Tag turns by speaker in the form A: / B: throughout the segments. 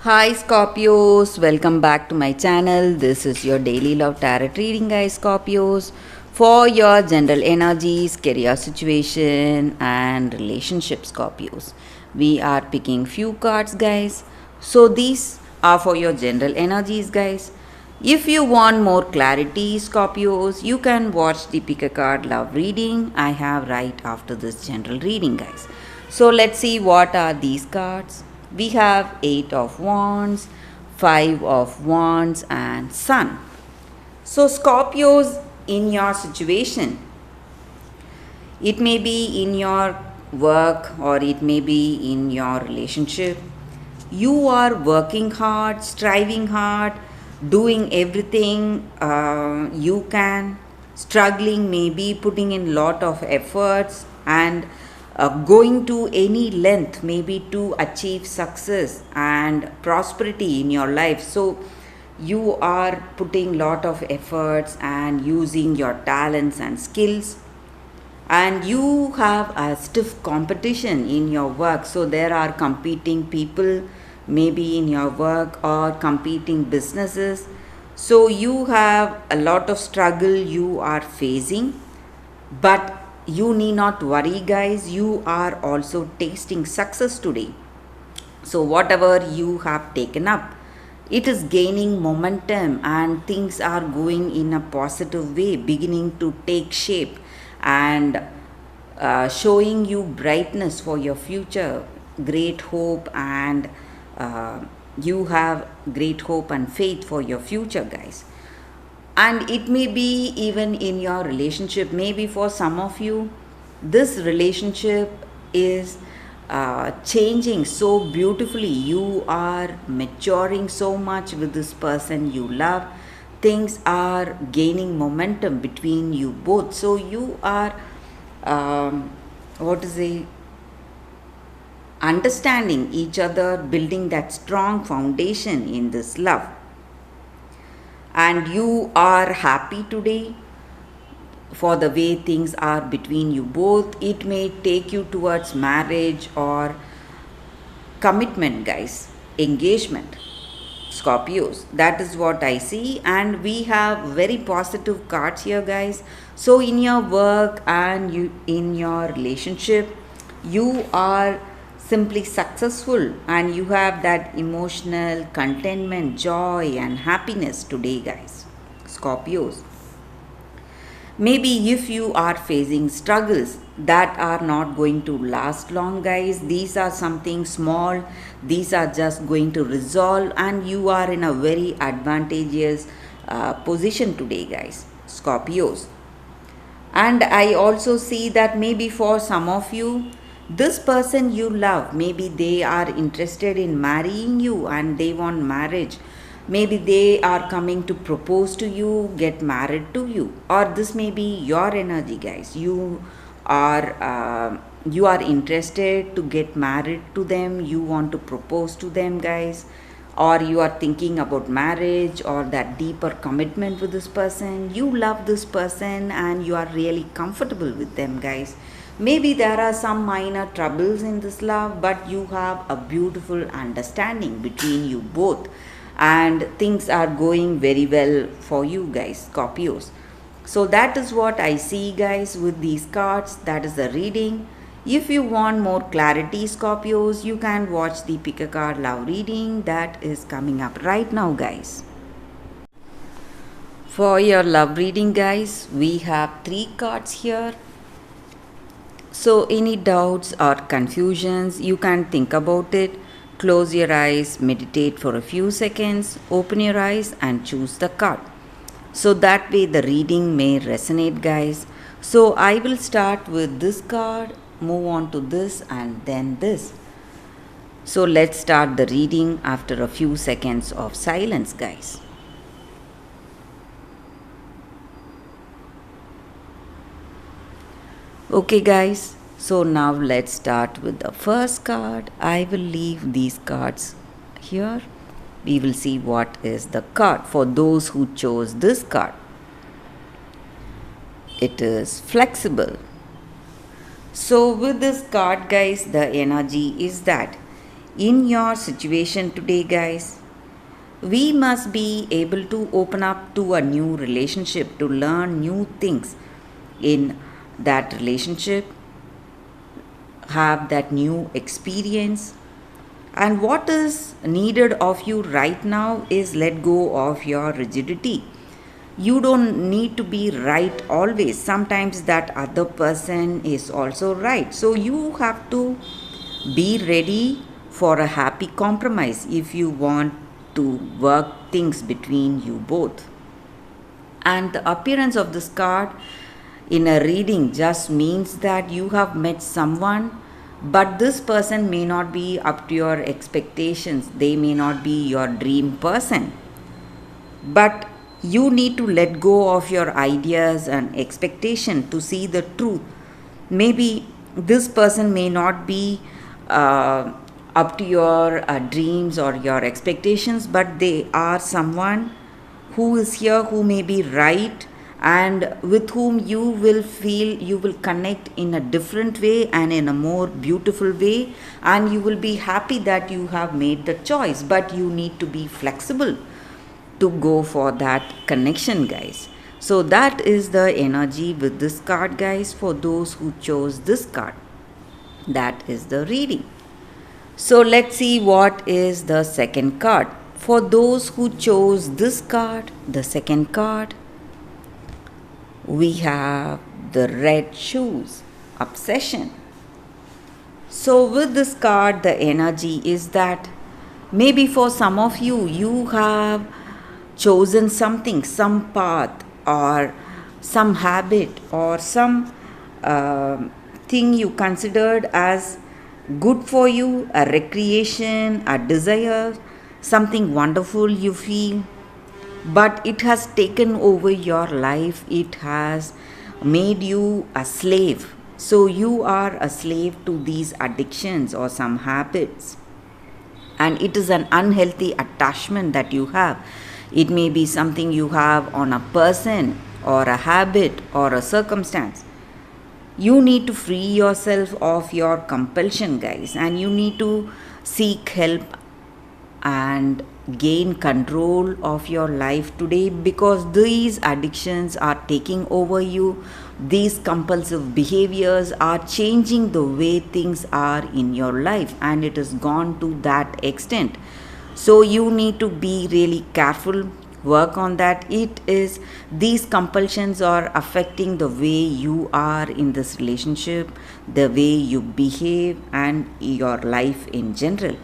A: Hi Scorpios, welcome back to my channel. This is your daily love tarot reading, guys. Scorpios, for your general energies, career situation, and relationship. Scorpios, we are picking few cards, guys. So these are for your general energies, guys. If you want more clarity, Scorpios, you can watch the pick a card love reading I have right after this general reading, guys. So let's see what are these cards. We have 8 of Wands, 5 of Wands, and Sun. So, Scorpios, in your situation, it may be in your work or it may be in your relationship. You are working hard, striving hard, doing everything you can, struggling, maybe putting in lot of efforts and going to any length maybe to achieve success and prosperity in your life. So you are putting lot of efforts and using your talents and skills, and you have a stiff competition in your work. So there are competing people maybe in your work or competing businesses. So you have a lot of struggle you are facing, but you need not worry, guys. You are also tasting success today. So whatever you have taken up, it is gaining momentum and things are going in a positive way, beginning to take shape and showing you brightness for your future, great hope, and uh, you have great hope and faith for your future, guys. And it may be even in your relationship. Maybe for some of you, this relationship is changing so beautifully. You are maturing so much with this person you love. Things are gaining momentum between you both. So you are, what is it, understanding each other, building that strong foundation in this love. And you are happy today for the way things are between you both. It may take you towards marriage or commitment, guys, engagement. Scorpios, that is what I see, and we have very positive cards here, guys. So in your work and you in your relationship, you are simply successful and you have that emotional contentment, joy, and happiness today, guys. Scorpios, maybe if you are facing struggles that are not going to last long, guys, these are something small, these are just going to resolve, and you are in a very advantageous position today, guys. Scorpios, and I also see that maybe for some of you, this person you love, maybe they are interested in marrying you and they want marriage. Maybe they are coming to propose to you, get married to you, or this may be your energy, guys. You are interested to get married to them. You want to propose to them, guys, or you are thinking about marriage or that deeper commitment with this person. You love this person and you are really comfortable with them, guys. Maybe there are some minor troubles in this love, but you have a beautiful understanding between you both, and things are going very well for you, guys, Scorpios. So that is what I see, guys, with these cards. That is the reading. If you want more clarity, Scorpios, you can watch the pick a card love reading that is coming up right now, guys. For your love reading, guys, we have 3 cards here. So any doubts or confusions, you can think about it. Close your eyes, meditate for a few seconds, open your eyes and choose the card. So that way the reading may resonate, guys. So I will start with this card, move on to this, and then this. So let's start the reading after a few seconds of silence, guys. Okay, guys, so now let's start with the first card. I will leave these cards here. We will see what is the card for those who chose this card. It is flexible. So with this card, guys, the energy is that in your situation today, guys. We must be able to open up to a new relationship, to learn new things in that relationship, have that new experience. And what is needed of you right now is let go of your rigidity. You don't need to be right always. Sometimes that other person is also right. So you have to be ready for a happy compromise if you want to work things between you both. And the appearance of this card in a reading just means that you have met someone, but this person may not be up to your expectations. They may not be your dream person. But you need to let go of your ideas and expectation to see the truth. Maybe this person may not be up to your dreams or your expectations, but they are someone who is here, who may be right, and with whom you will feel you will connect in a different way and in a more beautiful way, and you will be happy that you have made the choice. But you need to be flexible to go for that connection, guys. So that is the energy with this card, guys, for those who chose this card. That is the reading. So let's see what is the second card. For those who chose this card, the second card, we have the red shoes, obsession. So with this card, the energy is that maybe for some of you, you have chosen something, some path or some habit or some thing you considered as good for you, a recreation, a desire, something wonderful you feel, but it has taken over your life. It has made you a slave. So you are a slave to these addictions or some habits, and it is an unhealthy attachment that you have. It may be something you have on a person or a habit or a circumstance. You need to free yourself of your compulsion, guys, and you need to seek help and gain control of your life today, because these addictions are taking over you. These compulsive behaviors are changing the way things are in your life, and it has gone to that extent. So you need to be really careful, work on that. It is these compulsions are affecting the way you are in this relationship, the way you behave, and your life in general.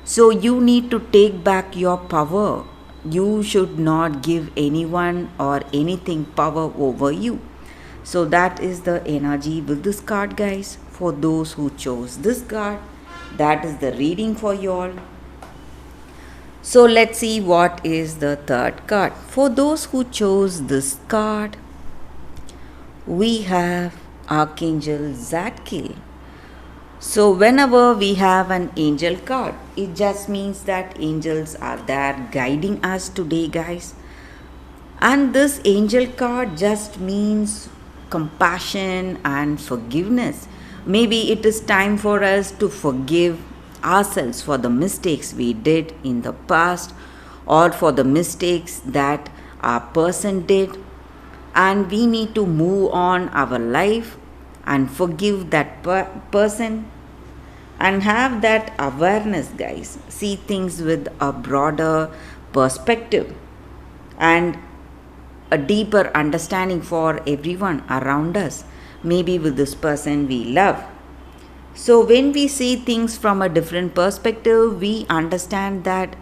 A: So you need to take back your power. You should not give anyone or anything power over you. So that is the energy with this card, guys. For those who chose this card, that is the reading for you all. So let's see what is the third card. For those who chose this card, we have Archangel Zadkiel. So whenever we have an angel card, it just means that angels are there guiding us today, guys. And this angel card just means compassion and forgiveness. Maybe it is time for us to forgive ourselves for the mistakes we did in the past, or for the mistakes that our person did, and we need to move on our life and forgive that person and have that awareness, guys. See things with a broader perspective and a deeper understanding for everyone around us, maybe with this person we love. So when we see things from a different perspective, we understand that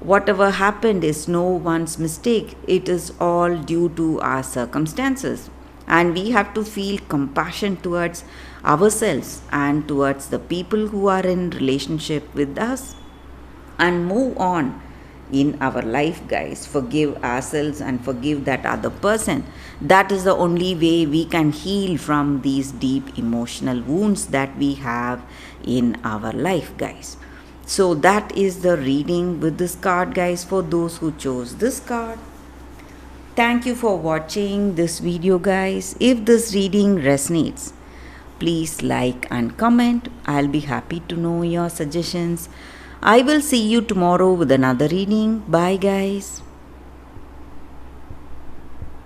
A: whatever happened is no one's mistake. It is all due to our circumstances. And we have to feel compassion towards ourselves and towards the people who are in relationship with us, and move on in our life, guys. Forgive ourselves and forgive that other person. That is the only way we can heal from these deep emotional wounds that we have in our life, guys. So that is the reading with this card, guys, for those who chose this card. Thank you for watching this video, guys. If this reading resonates, please like and comment. I'll be happy to know your suggestions. I will see you tomorrow with another reading. Bye, guys.